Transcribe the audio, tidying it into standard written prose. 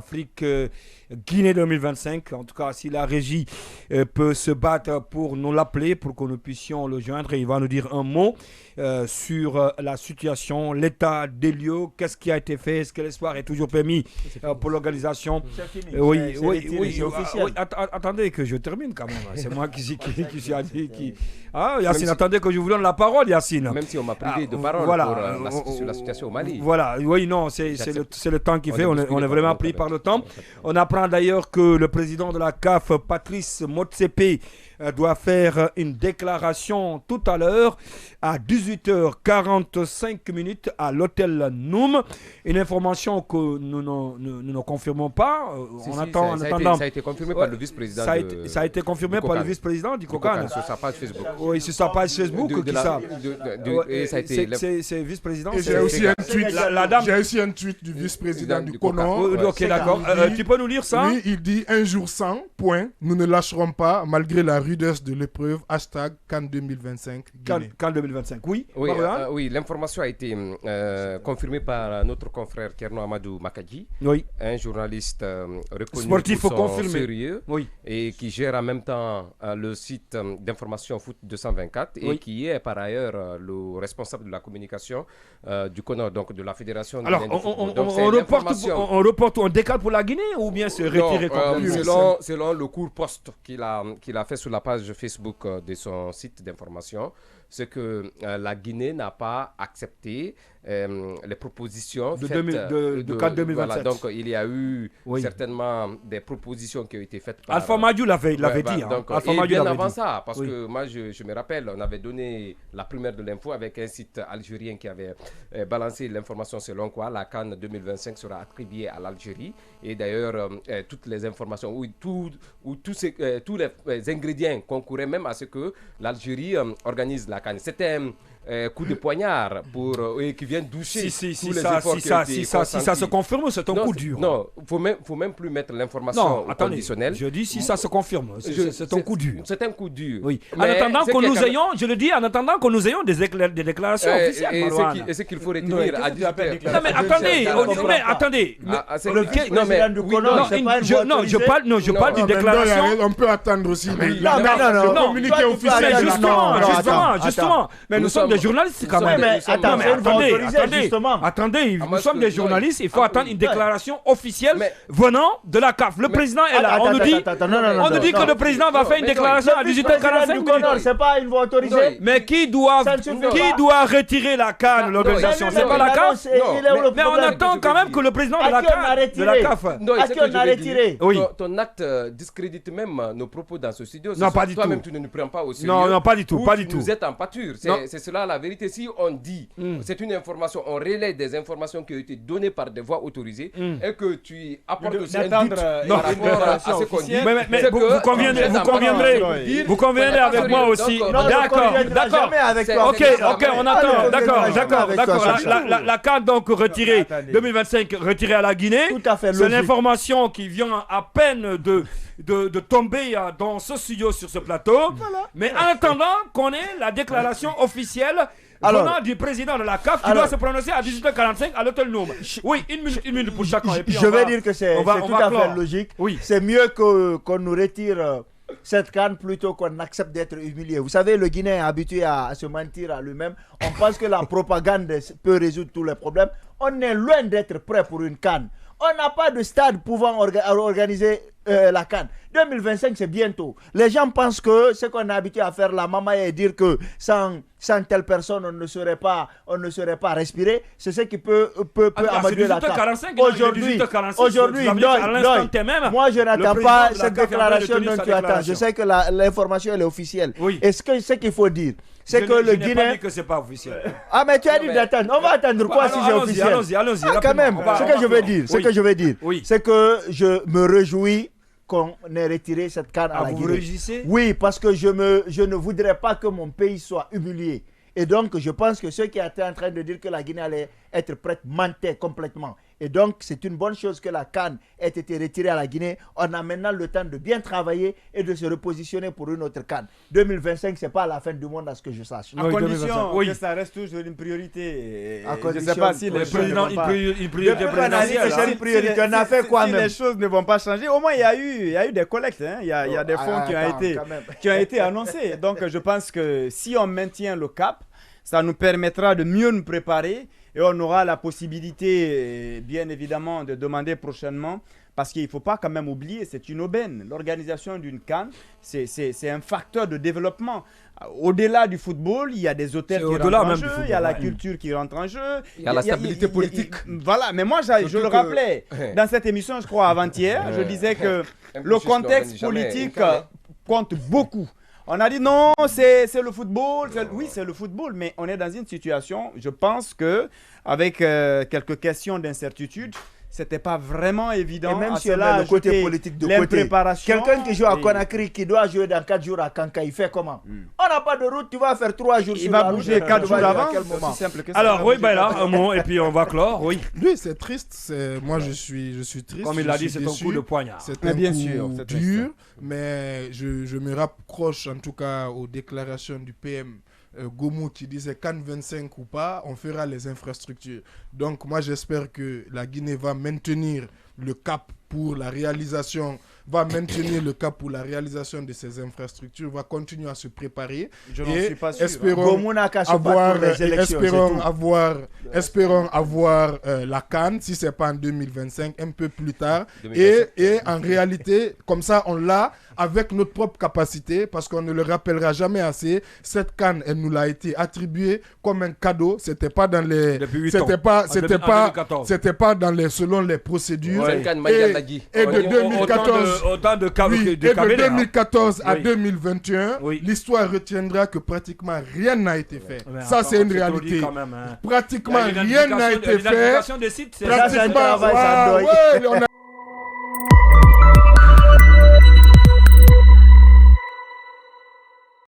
Afrique Guinée 2025. En tout cas, si la régie peut se battre pour nous l'appeler, pour que nous puissions le joindre, il va nous dire un mot sur la situation, l'état des lieux, qu'est-ce qui a été fait, est-ce que l'espoir est toujours permis pour l'organisation. C'est fini. Oui, c'est officiel. attendez que je termine quand même. C'est moi qui suis dit. Ah, Yacine, attendez que je vous donne la parole, Yacine. Même si on m'a privé de parole sur la situation au Mali. Voilà, oui, non, c'est le temps qui fait. On est vraiment pris par le temps. On apprend d'ailleurs que le président de la CAF, Patrice Motsepe, doit faire une déclaration tout à l'heure à 18h45 à l'hôtel Noum. Une information que nous ne confirmons pas. Ça a été confirmé par le vice-président. Ça a été confirmé par le vice-président du COCAN. Sur sa page Facebook. Oui, sur sa page Facebook. C'est vice-président. J'ai aussi un tweet du vice-président du CONOR. Ok, d'accord. Tu peux nous lire ça? Oui, il dit un jour sans, point. Nous ne lâcherons pas malgré la rudesse de l'épreuve. Hashtag CAN 2025. CAN 2025, oui. Oui, l'information a été confirmée par notre confrère Kerno Amadou Makadji, un journaliste reconnu sportif, pour son sérieux et qui gère en même temps le site d'information Foot 224 et qui est par ailleurs le responsable de la communication du CONOR, donc de la Fédération. Alors, on reporte, on décale pour la Guinée ou bien se retirer complètement? Selon le court post qu'il a fait sur la page Facebook de son site d'information, c'est que la Guinée n'a pas accepté les propositions de CAN 2027. Voilà, donc il y a eu certainement des propositions qui ont été faites par... Alpha Madiou l'avait dit. Et bien avant ça, parce que moi je me rappelle, on avait donné la première de l'info avec un site algérien qui avait balancé l'information selon quoi la CAN 2025 sera attribuée à l'Algérie. Et d'ailleurs, toutes les informations, tous les ingrédients concouraient même à ce que l'Algérie organise la CAN. C'était un coup de poignard qui vient doucher tous les efforts qui ont été si ça se confirme, c'est un coup dur. Non, faut même plus mettre l'information au conditionnel. Je dis si ça se confirme, c'est un coup dur. C'est un coup dur. Oui. En attendant que nous ayons, je le dis, en attendant que nous ayons des déclarations officielles. Et ce qu'il faut retenir à 18h. Non mais attendez, je parle d'une déclaration. On peut attendre aussi. Non, communiqué officiel. Justement. Mais nous sommes des journalistes quand même. Attendez, nous sommes des journalistes, il faut attendre une déclaration officielle venant de la CAF. Le président est là. On nous dit que le président va faire une déclaration à 18h45. C'est pas une voix autorisée. Mais qui doit retirer la CAN, l'organisation? C'est pas la CAF. Mais on attend quand même que le président de la CAF. À qui on a retiré? Ton acte discrédite même nos propos dans ce studio. Non, pas du tout. Toi-même, tu ne nous prends pas au sérieux. Non, pas du tout. Vous êtes en pâture. C'est cela la vérité. Si on dit, c'est une information, on relaie des informations qui ont été données par des voix autorisées et que tu apportes aussi un doute par rapport à ce qu'on dit. Mais vous conviendrez avec moi aussi. D'accord. Ok, on attend. D'accord. La carte donc retirée 2025 retirée à la Guinée. C'est l'information qui vient à peine de tomber dans ce studio sur ce plateau. Mais en attendant qu'on ait la déclaration officielle venant du président de la CAF qui doit se prononcer à 18h45 à l'hôtel Noum. Oui, une minute pour chacun. Je vais dire que c'est tout à fait logique. C'est mieux qu'on nous retire cette canne plutôt qu'on accepte d'être humilié. Vous savez, le Guinéen est habitué à se mentir à lui-même. On pense que la propagande peut résoudre tous les problèmes. On est loin d'être prêt pour une canne. On n'a pas de stade pouvant organiser la CAN. 2025, c'est bientôt. Les gens pensent que ce qu'on est habitué à faire la mamaye et dire que sans telle personne, on ne serait pas respirer, c'est ce qui peut améliorer la CAN. Aujourd'hui, moi je n'attends pas cette déclaration dont tu attends. Je sais que l'information elle est officielle. Est-ce que ce qu'il faut dire, c'est que le Guinéen... Je n'ai pas dit que c'est pas officiel. Ah mais tu as dit d'attendre. On va attendre quoi si c'est officiel? Allons-y. Quand même, ce que je veux dire, c'est que je me réjouis qu'on ait retiré cette canne à la Guinée. Vous réjouissez? Oui, parce que je ne voudrais pas que mon pays soit humilié. Et donc, je pense que ceux qui étaient en train de dire que la Guinée allait être prête mentaient complètement. Et donc, c'est une bonne chose que la CAN ait été retirée à la Guinée. On a maintenant le temps de bien travailler et de se repositionner pour une autre CAN. 2025, ce n'est pas la fin du monde à ce que je sache. À condition que ça reste toujours une priorité. Je ne sais pas si les choses ne vont pas changer. On a fait quoi si même? Les choses ne vont pas changer. Au moins, il y a eu des collectes. Hein. Il y a des fonds qui ont été annoncés. Donc, je pense que si on maintient le cap, ça nous permettra de mieux nous préparer et on aura la possibilité, bien évidemment, de demander prochainement, parce qu'il ne faut pas quand même oublier, c'est une aubaine. L'organisation d'une CAN, c'est un facteur de développement. Au-delà du football, il y a des hôtels qui rentrent en jeu, il y a la culture qui rentre en jeu. Il y a la stabilité politique. Voilà, mais moi, je le rappelais dans cette émission, je crois, avant-hier, je disais que le contexte politique compte beaucoup. On a dit non, c'est le football. Oui, c'est le football, mais on est dans une situation, je pense que avec quelques questions d'incertitude, c'était pas vraiment évident. Et même si on a le côté politique de côté, quelqu'un qui joue à Conakry, qui doit jouer dans 4 jours à Kanka, il fait comment? On n'a pas de route, tu vas faire 3 jours. Il va bouger 4 jours avant. Alors, oui, ben là, un mot, et puis on va clore. Oui, c'est triste. Moi, je suis triste. Comme il l'a dit, c'est un coup de poignard. C'est un coup dur, mais je me rapproche en tout cas aux déclarations du PM. Gomu qui disait CAN 25 ou pas, on fera les infrastructures. Donc moi j'espère que la Guinée va maintenir le cap pour la réalisation, de ces infrastructures, va continuer à se préparer. Je n'en suis pas sûr. Espérons avoir la CAN, si ce n'est pas en 2025, un peu plus tard. Et en réalité, comme ça, on l'a avec notre propre capacité, parce qu'on ne le rappellera jamais assez. Cette CAN, elle nous l'a été attribuée comme un cadeau. C'était pas dans les, c'était pas dans les, selon les procédures. Et de 2014 à 2021, l'histoire retiendra que pratiquement rien n'a été fait. Ça, c'est une réalité. Pratiquement rien n'a été fait. Pratiquement,